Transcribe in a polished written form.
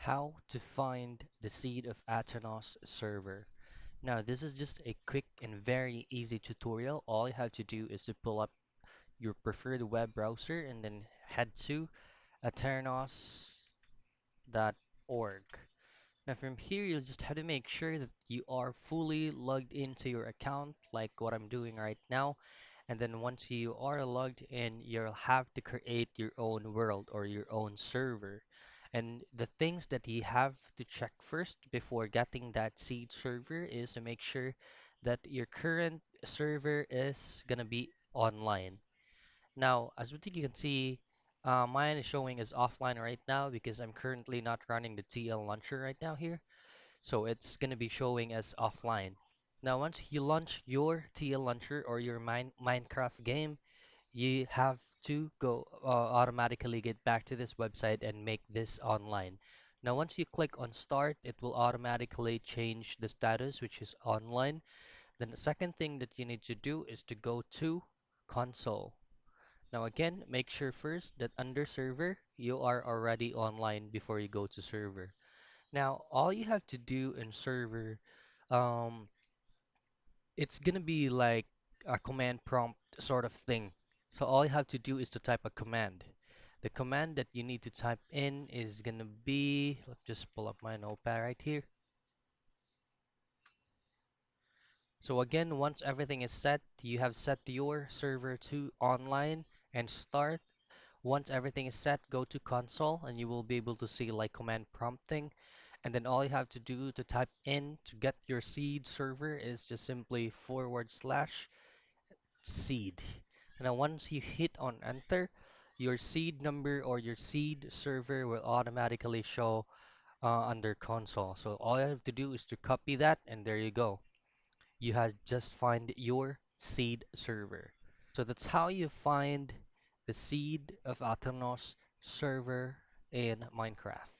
how to find the seed of Aternos server. Now, this is just a quick and very easy tutorial. All you have to do is to pull up your preferred web browser and then head to aternos.org. Now, from here, you'll just have to make sure that you are fully logged into your account, like what I'm doing right now. And then once you are logged in, you'll have to create your own world or your own server. And the things that you have to check first before getting that seed server is to make sure that your current server is gonna be online. Now, as what you can see, mine is showing as offline right now because I'm currently not running the TL launcher right now here. So it's going to be showing as offline. Now, once you launch your TL launcher or your Minecraft game, you have to go automatically get back to this website and make this online. Now, once you click on start, it will automatically change the status, which is online. Then the second thing that you need to do is to go to console. Now, again, make sure first that under server, you are already online before you go to server. Now, all you have to do in server, um, it's gonna be like a command prompt sort of thing. So all you have to do is to type a command. The command that you need to type in is gonna be, let's just pull up my notepad right here. So again, once everything is set, you have set your server to online and start. Once everything is set, go to console and you will be able to see like command prompting. And then all you have to do to type in to get your seed server is just simply /seed. And then once you hit on enter, your seed number or your seed server will automatically show under console. So all you have to do is to copy that and there you go. You have just find your seed server. So that's how you find the seed of Aternos server in Minecraft.